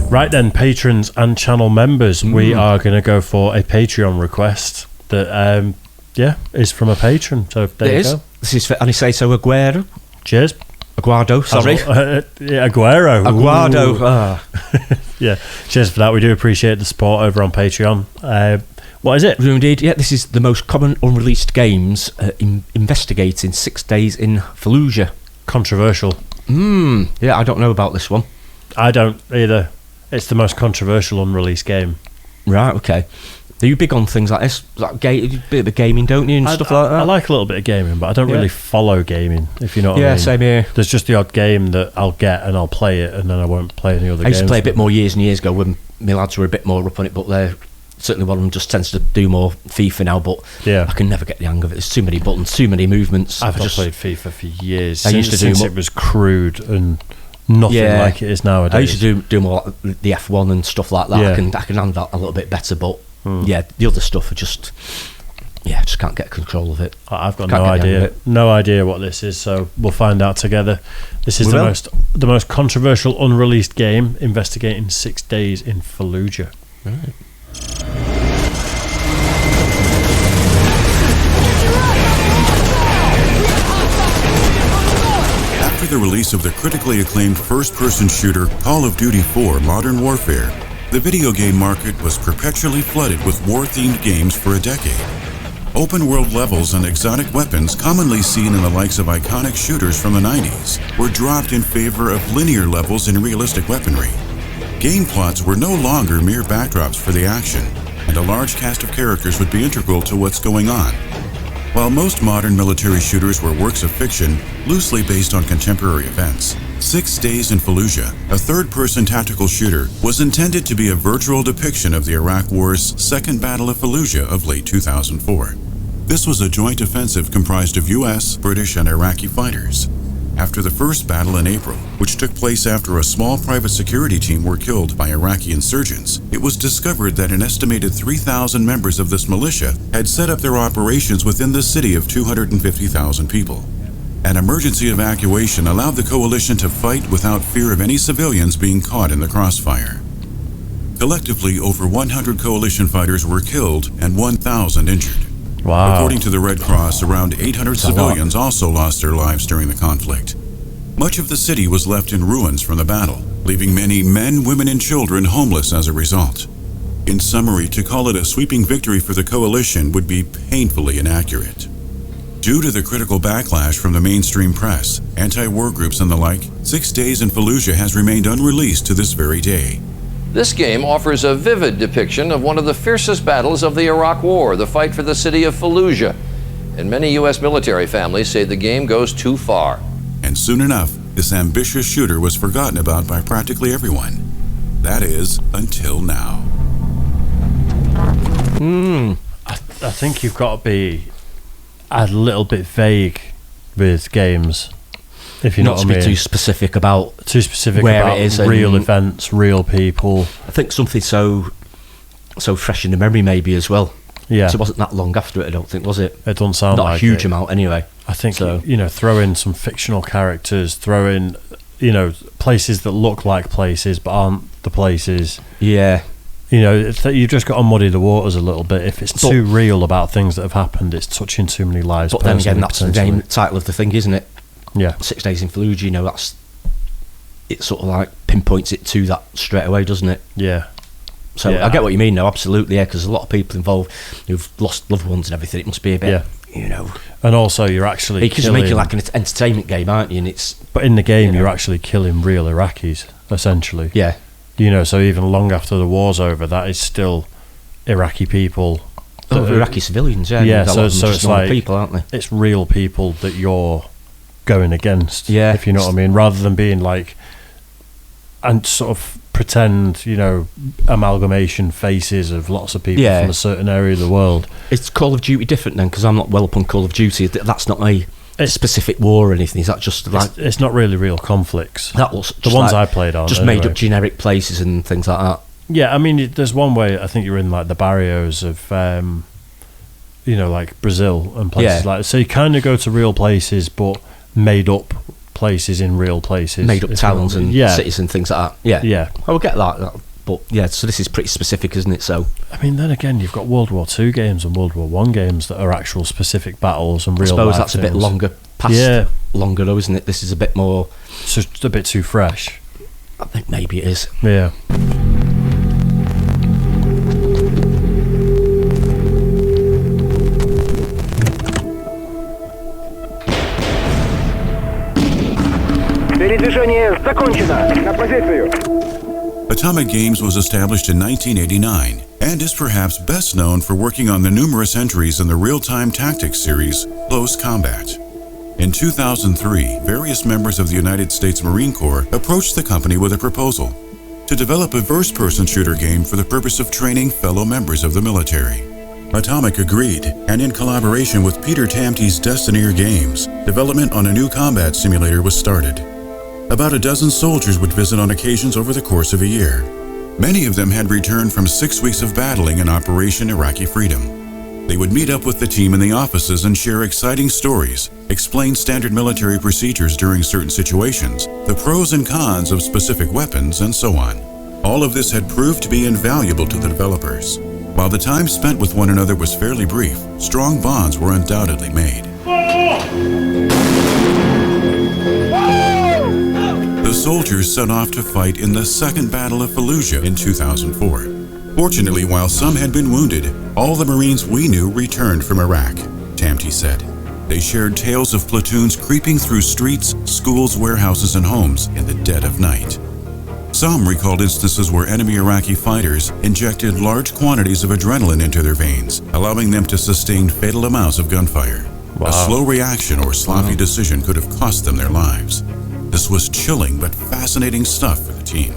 Right then, patrons and channel members, we are going to go for a Patreon request that, is from a patron. So there you go. This is for Aniceto Aguero. Cheers. Aguado, sorry. Aguero. Aguado. Yeah, cheers for that. We do appreciate the support over on Patreon. What is it? Indeed, yeah, this is the most common unreleased games investigating 6 days in Fallujah. Controversial. Yeah, I don't know about this one. I don't either. It's the most controversial unreleased game. Right, okay. Are you big on things like this? Like a bit of gaming, don't you, and stuff like that? I like a little bit of gaming, but I don't really follow gaming, if you know what I mean. Yeah, same here. There's just the odd game that I'll get and I'll play it, and then I won't play any other games. I used to play a bit more years and years ago when my lads were a bit more up on it, but they're certainly one of them just tends to do more FIFA now, but I can never get the hang of it. There's too many buttons, too many movements. I've not played FIFA for years. I used to do since it was crude and nothing like it is nowadays. I used to do more like the F1 and stuff like that. I can handle that a little bit better, but the other stuff I just can't get control of it. I've got no idea what this is, so we'll find out together. This is the most controversial unreleased game investigating 6 days in Fallujah. Right. After the release of the critically acclaimed first-person shooter Call of Duty 4 Modern Warfare, the video game market was perpetually flooded with war-themed games for a decade. Open-world levels and exotic weapons commonly seen in the likes of iconic shooters from the 90s were dropped in favor of linear levels and realistic weaponry. Game plots were no longer mere backdrops for the action, and a large cast of characters would be integral to what's going on. While most modern military shooters were works of fiction, loosely based on contemporary events, 6 Days in Fallujah, a third-person tactical shooter, was intended to be a virtual depiction of the Iraq War's Second Battle of Fallujah of late 2004. This was a joint offensive comprised of U.S., British, and Iraqi fighters. After the first battle in April, which took place after a small private security team were killed by Iraqi insurgents, it was discovered that an estimated 3,000 members of this militia had set up their operations within the city of 250,000 people. An emergency evacuation allowed the coalition to fight without fear of any civilians being caught in the crossfire. Collectively, over 100 coalition fighters were killed and 1,000 injured. Wow. According to the Red Cross, around 800 civilians also lost their lives during the conflict. Much of the city was left in ruins from the battle, leaving many men, women, and children homeless as a result. In summary, to call it a sweeping victory for the coalition would be painfully inaccurate. Due to the critical backlash from the mainstream press, anti-war groups and the like, 6 Days in Fallujah has remained unreleased to this very day. This game offers a vivid depiction of one of the fiercest battles of the Iraq War, the fight for the city of Fallujah. And many U.S. military families say the game goes too far. And soon enough, this ambitious shooter was forgotten about by practically everyone. That is, until now. I think you've got to be a little bit vague with games. If you're not to be too specific about where it is, real events, real people. I think something so fresh in the memory maybe as well. Yeah. So it wasn't that long after it, I don't think, was it? It doesn't sound not like a huge it. amount anyway. I think throw in some fictional characters, throw in places that look like places but aren't the places. Yeah. You've just got to muddy the waters a little bit. If it's too real about things that have happened, it's touching too many lives. But then again, that's the title of the thing, isn't it? Yeah. 6 Days in Fallujah, it sort of like pinpoints it to that straight away, doesn't it? Yeah. So I get what you mean, though, absolutely, yeah, because a lot of people involved who've lost loved ones and everything, it must be a bit, And also, you're actually because you're making like an entertainment game, aren't you? And but in the game, you're actually killing real Iraqis, essentially. Yeah. So even long after the war's over, that is still Iraqi people. Iraqi civilians, yeah. Yeah, so it's like people, aren't they? It's real people that you're going against, if you know what I mean, rather than being like and sort of pretend amalgamation faces of lots of people from a certain area of the world. Is Call of Duty different then? Because I'm not well up on Call of Duty. That's not a specific war or anything. Is that just like it's not really real conflicts? That was the ones I played on just made up generic places and things like that. Yeah, I mean, there's one way I think you're in like the barrios of like Brazil and places like that. So you kind of go to real places but made up places in real places. Made up towns and cities and things like that. Yeah. Yeah. I would get that. But yeah, so this is pretty specific, isn't it? So I mean, then again, you've got World War II games and World War I games that are actual specific battles and real life. I suppose that's a bit longer, longer though, isn't it? This is a bit more. It's just a bit too fresh. I think maybe it is. Yeah. Передвижение закончено. На позицию. Atomic Games was established in 1989 and is perhaps best known for working on the numerous entries in the real-time tactics series Close Combat. In 2003, various members of the United States Marine Corps approached the company with a proposal to develop a first-person shooter game for the purpose of training fellow members of the military. Atomic agreed, and in collaboration with Peter Tamte's Destineer Games, development on a new combat simulator was started. About a dozen soldiers would visit on occasions over the course of a year. Many of them had returned from 6 weeks of battling in Operation Iraqi Freedom. They would meet up with the team in the offices and share exciting stories, explain standard military procedures during certain situations, the pros and cons of specific weapons, and so on. All of this had proved to be invaluable to the developers. While the time spent with one another was fairly brief, strong bonds were undoubtedly made. The soldiers set off to fight in the Second Battle of Fallujah in 2004. Fortunately, while some had been wounded, all the Marines we knew returned from Iraq, Tamte said. They shared tales of platoons creeping through streets, schools, warehouses, and homes in the dead of night. Some recalled instances where enemy Iraqi fighters injected large quantities of adrenaline into their veins, allowing them to sustain fatal amounts of gunfire. Wow. A slow reaction or sloppy decision could have cost them their lives. This was chilling but fascinating stuff for the team.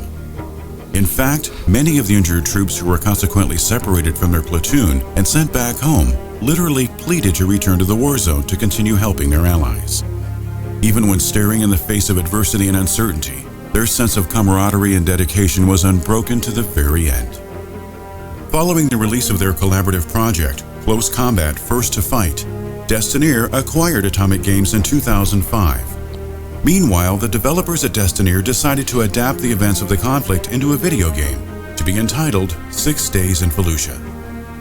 In fact, many of the injured troops who were consequently separated from their platoon and sent back home literally pleaded to return to the war zone to continue helping their allies. Even when staring in the face of adversity and uncertainty, their sense of camaraderie and dedication was unbroken to the very end. Following the release of their collaborative project, Close Combat First to Fight, Destineer acquired Atomic Games in 2005. Meanwhile, the developers at Destineer decided to adapt the events of the conflict into a video game to be entitled 6 Days in Fallujah.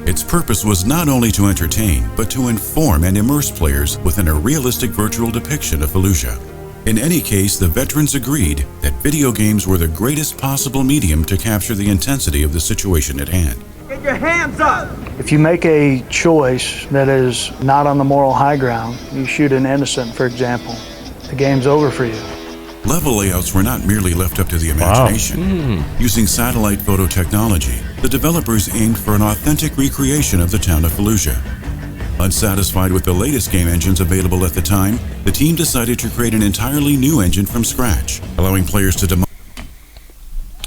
Its purpose was not only to entertain, but to inform and immerse players within a realistic virtual depiction of Fallujah. In any case, the veterans agreed that video games were the greatest possible medium to capture the intensity of the situation at hand. Get your hands up! If you make a choice that is not on the moral high ground, you shoot an innocent, for example, the game's over for you. Level layouts were not merely left up to the imagination. Using satellite photo technology, the developers aimed for an authentic recreation of the town of Fallujah. Unsatisfied with the latest game engines available at the time, the team decided to create an entirely new engine from scratch, allowing players to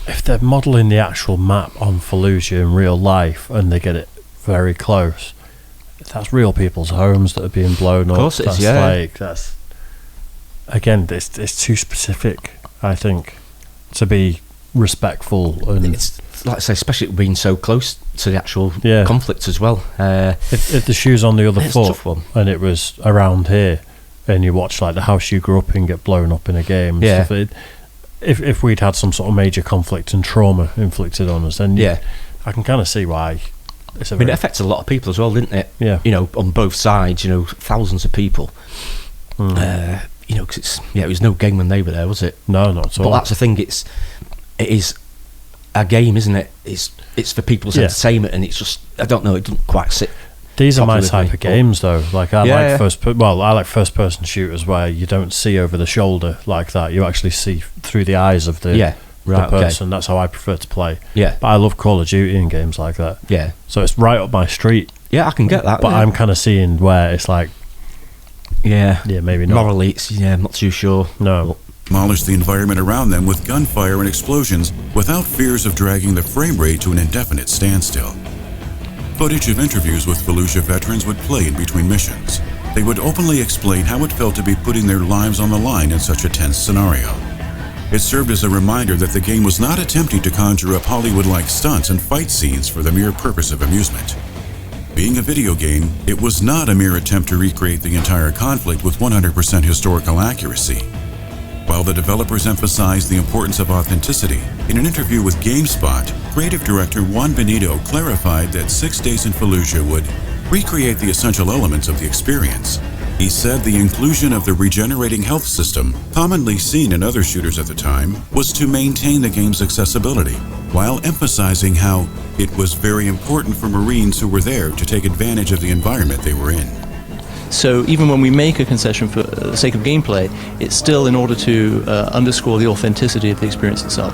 if they're modelling the actual map on Fallujah in real life and they get it very close, that's real people's homes that are being blown up. Of course it is, yeah. That's again, it's too specific, I think, to be respectful. And it's like I say, especially being so close to the actual conflict as well. If the shoe's on the other foot and it was around here, and you watch like the house you grew up in get blown up in a game, stuff, if we'd had some sort of major conflict and trauma inflicted on us, then I can kind of see why. It affects a lot of people as well, didn't it? Yeah. You know, on both sides. You know, thousands of people. You know, because it was no game when they were there, was it? No, not at all. But that's the thing. It is a game, isn't it? It's for people's entertainment, and it's just, I don't know, it doesn't quite sit. These are my type of games, though. Like I like first person shooters where you don't see over the shoulder like that. You actually see through the eyes of the person. That's how I prefer to play. Yeah, but I love Call of Duty and games like that. Yeah, so it's right up my street. Yeah, I can get that. But I'm kind of seeing where it's like, maybe not. Morally, it's, I'm not too sure. No. Demolish the environment around them with gunfire and explosions without fears of dragging the frame rate to an indefinite standstill. Footage of interviews with Fallujah veterans would play in between missions. They would openly explain how it felt to be putting their lives on the line in such a tense scenario. It served as a reminder that the game was not attempting to conjure up Hollywood-like stunts and fight scenes for the mere purpose of amusement. Being a video game, it was not a mere attempt to recreate the entire conflict with 100% historical accuracy. While the developers emphasized the importance of authenticity, in an interview with GameSpot, creative director Juan Benito clarified that 6 Days in Fallujah would recreate the essential elements of the experience. He said the inclusion of the regenerating health system, commonly seen in other shooters at the time, was to maintain the game's accessibility, while emphasizing how it was very important for Marines who were there to take advantage of the environment they were in. So even when we make a concession for the sake of gameplay, it's still in order to underscore the authenticity of the experience itself.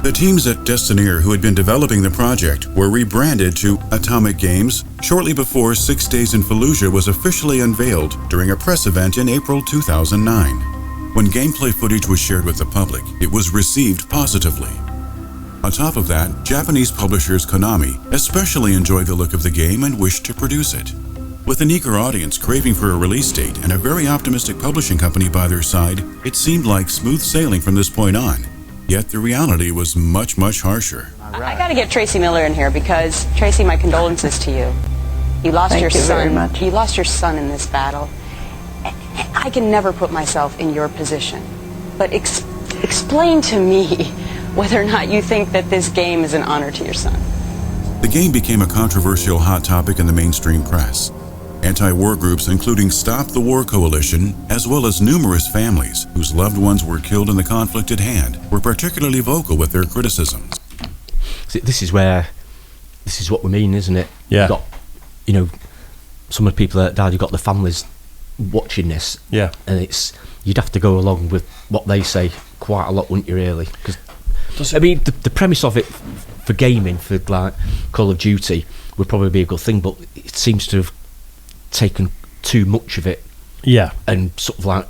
The teams at Destineer who had been developing the project were rebranded to Atomic Games shortly before 6 Days in Fallujah was officially unveiled during a press event in April 2009. When gameplay footage was shared with the public, it was received positively. On top of that, Japanese publishers Konami especially enjoyed the look of the game and wished to produce it. With an eager audience craving for a release date and a very optimistic publishing company by their side, it seemed like smooth sailing from this point on. Yet the reality was much, much harsher. I got to get Tracy Miller in here because, Tracy, my condolences to you. You lost your son. Very much. You lost your son in this battle. I can never put myself in your position. But explain to me whether or not you think that this game is an honor to your son. The game became a controversial hot topic in the mainstream press. Anti-war groups including Stop the War Coalition, as well as numerous families whose loved ones were killed in the conflict at hand, were particularly vocal with their criticisms. See, this is what we mean, isn't it? Yeah. You've got, some of the people that died, you've got the families watching this. Yeah. And you'd have to go along with what they say quite a lot, wouldn't you, really? Because, the premise of it for gaming, for like Call of Duty, would probably be a good thing, but it seems to have taken too much of it, and sort of like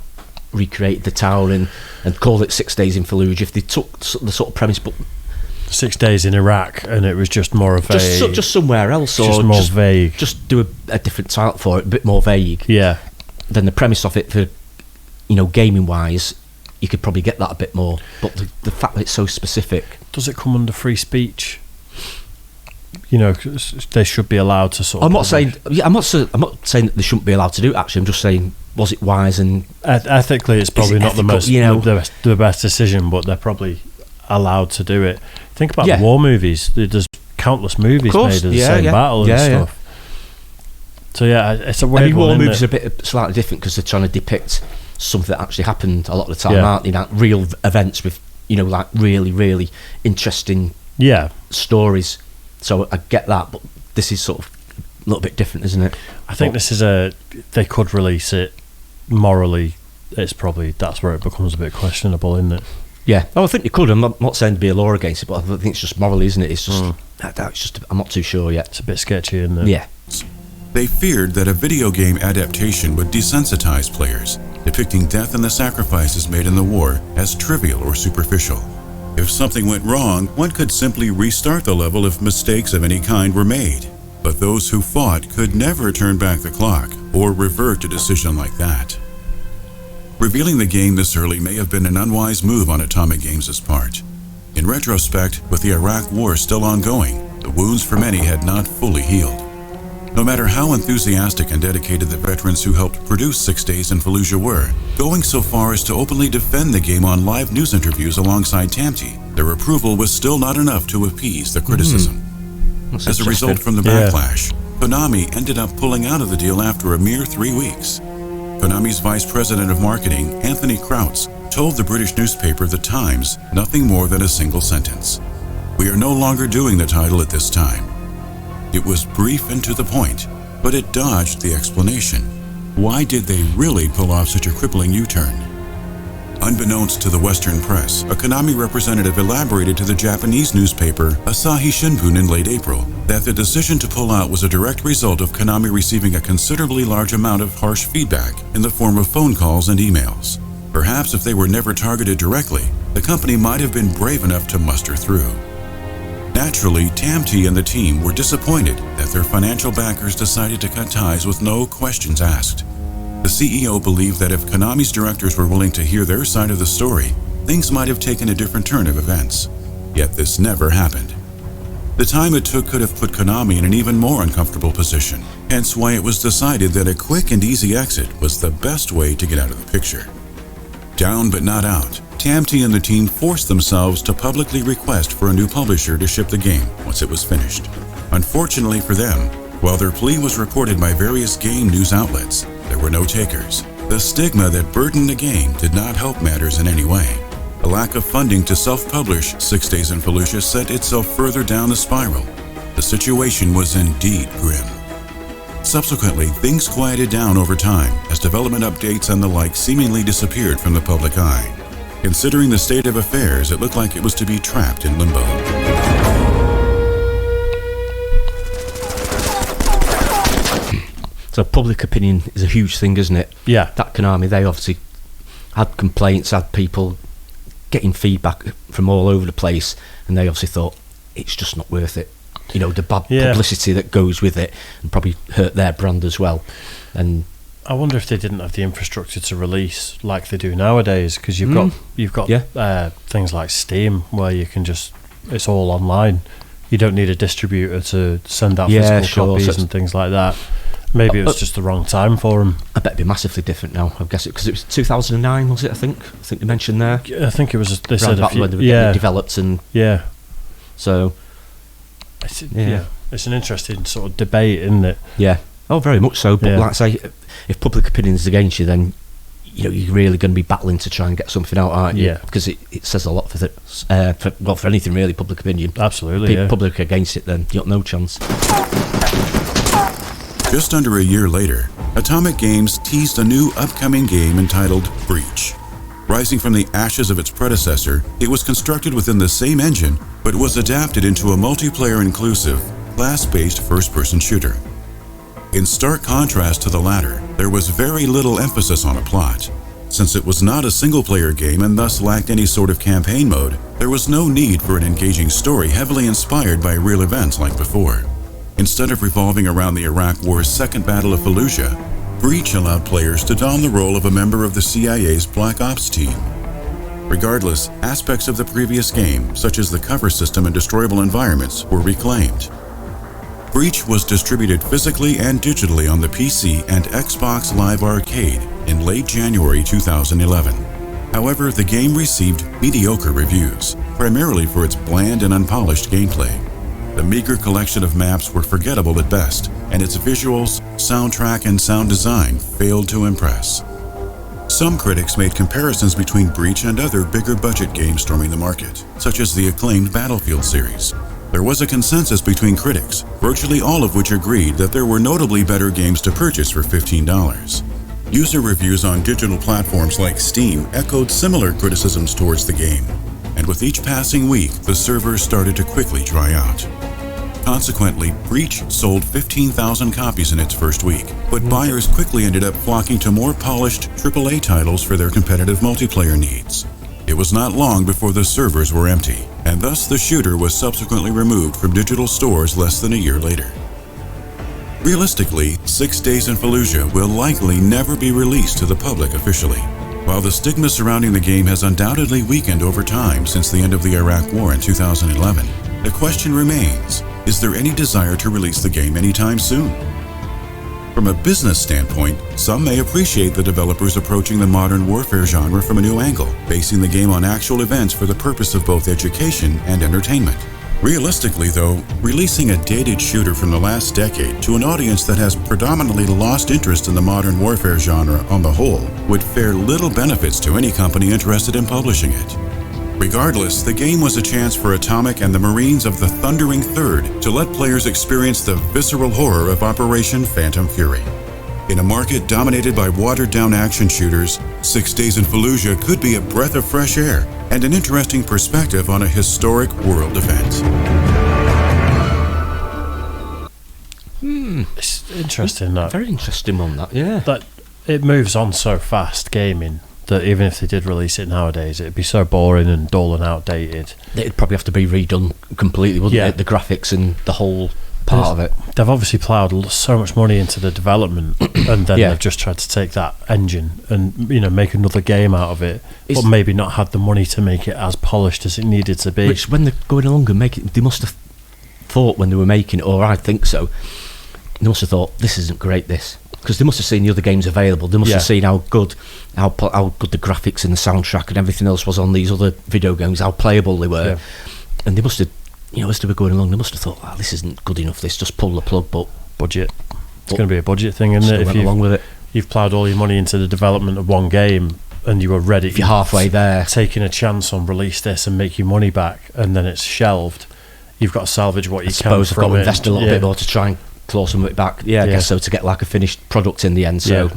recreated the town and called it 6 Days in Fallujah. If they took the sort of premise, but 6 days in Iraq, and it was just more of just somewhere else, or just more vague. Just do a different title for it, a bit more vague. Yeah. Then the premise of it for gaming wise, you could probably get that a bit more. But the fact that it's so specific, does it come under free speech? They should be allowed to sort of. I'm not saying that they shouldn't be allowed to do it. Actually, I'm just saying, was it wise and ethically? It's probably not ethical, the best decision, but they're probably allowed to do it. Think about the war movies. There's countless movies made of the same battle and stuff. So it's a weird one. War movies are a bit slightly different because they're trying to depict something that actually happened a lot of the time, aren't they? Like real events with like really, really interesting stories. So I get that, but this is sort of a little bit different, isn't it? I think this is they could release it morally. That's where it becomes a bit questionable, isn't it? Yeah, I think you could. I'm not saying to be a law against it, but I think it's just morally, isn't it? It's just, I'm not too sure yet. It's a bit sketchy, isn't it? Yeah. They feared that a video game adaptation would desensitize players, depicting death and the sacrifices made in the war as trivial or superficial. If something went wrong, one could simply restart the level if mistakes of any kind were made. But those who fought could never turn back the clock or revert a decision like that. Revealing the game this early may have been an unwise move on Atomic Games' part. In retrospect, with the Iraq War still ongoing, the wounds for many had not fully healed. No matter how enthusiastic and dedicated the veterans who helped produce 6 Days in Fallujah were, going so far as to openly defend the game on live news interviews alongside Tamti, their approval was still not enough to appease the criticism. As a result from the backlash, Konami ended up pulling out of the deal after a mere 3 weeks. Konami's vice president of marketing, Anthony Krautz, told the British newspaper The Times nothing more than a single sentence. "We are no longer doing the title at this time." It was brief and to the point, but it dodged the explanation. Why did they really pull off such a crippling U-turn? Unbeknownst to the Western press, a Konami representative elaborated to the Japanese newspaper Asahi Shimbun in late April that the decision to pull out was a direct result of Konami receiving a considerably large amount of harsh feedback in the form of phone calls and emails. Perhaps if they were never targeted directly, the company might have been brave enough to muster through. Naturally, Tamti and the team were disappointed that their financial backers decided to cut ties with no questions asked. The CEO believed that if Konami's directors were willing to hear their side of the story, things might have taken a different turn of events. Yet this never happened. The time it took could have put Konami in an even more uncomfortable position, hence why it was decided that a quick and easy exit was the best way to get out of the picture. Down but not out, Tamty and the team forced themselves to publicly request for a new publisher to ship the game once it was finished. Unfortunately for them, while their plea was reported by various game news outlets, there were no takers. The stigma that burdened the game did not help matters in any way. A lack of funding to self-publish 6 Days in Fallujah sent itself further down the spiral. The situation was indeed grim. Subsequently, things quieted down over time as development updates and the like seemingly disappeared from the public eye. Considering the state of affairs, it looked like it was to be trapped in limbo. So public opinion is a huge thing, isn't it? Yeah. That Konami, they obviously had complaints, had people getting feedback from all over the place, and they obviously thought it's just not worth it. You know, the bad publicity that goes with it, and probably hurt their brand as well. And I wonder if they didn't have the infrastructure to release like they do nowadays, because you've got things like Steam where you can just, it's all online. You don't need a distributor to send out physical copies and things like that. Maybe it was just the wrong time for them. I bet it'd be massively different now. I guess because it was 2009, was it? I think they mentioned there. I think it was. They said when they were getting it developed, and so it's an interesting sort of debate, isn't it? Yeah. Oh, very much so. But like I say, if public opinion is against you, then you're really going to be battling to try and get something out, aren't you? Yeah. Because it says a lot for anything really. Public opinion. Absolutely. Public against it, then you got no chance. Just under a year later, Atomic Games teased a new upcoming game entitled Breach. Rising from the ashes of its predecessor, it was constructed within the same engine, but was adapted into a multiplayer-inclusive, class-based first-person shooter. In stark contrast to the latter, there was very little emphasis on a plot. Since it was not a single-player game and thus lacked any sort of campaign mode, there was no need for an engaging story heavily inspired by real events like before. Instead of revolving around the Iraq War's second Battle of Fallujah, Breach allowed players to don the role of a member of the CIA's Black Ops team. Regardless, aspects of the previous game, such as the cover system and destroyable environments, were reclaimed. Breach was distributed physically and digitally on the PC and Xbox Live Arcade in late January 2011. However, the game received mediocre reviews, primarily for its bland and unpolished gameplay. The meager collection of maps were forgettable at best, and its visuals, soundtrack, and sound design failed to impress. Some critics made comparisons between Breach and other bigger budget games storming the market, such as the acclaimed Battlefield series. There was a consensus between critics, virtually all of which agreed that there were notably better games to purchase for $15. User reviews on digital platforms like Steam echoed similar criticisms towards the game, and with each passing week, the servers started to quickly dry out. Consequently, Breach sold 15,000 copies in its first week, but buyers quickly ended up flocking to more polished AAA titles for their competitive multiplayer needs. It was not long before the servers were empty, and thus the shooter was subsequently removed from digital stores less than a year later. Realistically, 6 Days in Fallujah will likely never be released to the public officially. While the stigma surrounding the game has undoubtedly weakened over time since the end of the Iraq War in 2011, the question remains, is there any desire to release the game anytime soon? From a business standpoint, some may appreciate the developers approaching the modern warfare genre from a new angle, basing the game on actual events for the purpose of both education and entertainment. Realistically, though, releasing a dated shooter from the last decade to an audience that has predominantly lost interest in the modern warfare genre on the whole would fare little benefits to any company interested in publishing it. Regardless, the game was a chance for Atomic and the Marines of the Thundering Third to let players experience the visceral horror of Operation Phantom Fury. In a market dominated by watered-down action shooters, 6 Days in Fallujah could be a breath of fresh air and an interesting perspective on a historic world event. It's interesting, that. Very interesting one, that, yeah. But it moves on so fast, gaming, that even if they did release it nowadays, it'd be so boring and dull and outdated. It'd probably have to be redone completely, wouldn't it? The graphics and the whole part of it. They've obviously ploughed so much money into the development, and then they've just tried to take that engine and make another game out of it, but maybe not had the money to make it as polished as it needed to be. Which, when they're going along and making, they must have thought when they were making it, or I think so, they must have thought, this isn't great, this. because they must have seen the other games available. They must have seen how good the graphics and the soundtrack and everything else was on these other video games, how playable they were, and they must have, as they were going along, they must have thought, this isn't good enough. This, just pull the plug. But budget. It's going to be a budget thing, isn't it? If along with it, you've ploughed all your money into the development of one game, and you were ready. If you're halfway there, taking a chance on release this and make your money back, and then it's shelved. You've got to salvage what you can. I suppose I've got to invest a little bit more to try and claw some of it back. I guess so, to get like a finished product in the end. So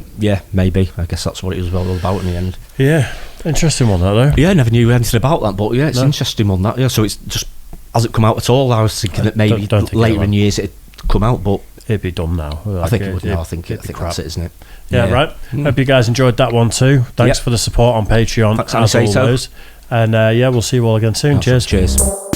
maybe I guess that's what it was all about in the end. Yeah, interesting one that though. Yeah, I never knew anything about that, but it's an interesting one that. Yeah, so it's just hasn't come out at all. I was thinking that maybe later in years it'd come out, but it'd be done now. I think it would now. I think that's it, isn't it? Yeah, right. Hope you guys enjoyed that one too. Thanks for the support on Patreon, as always. And we'll see you all again soon. Cheers.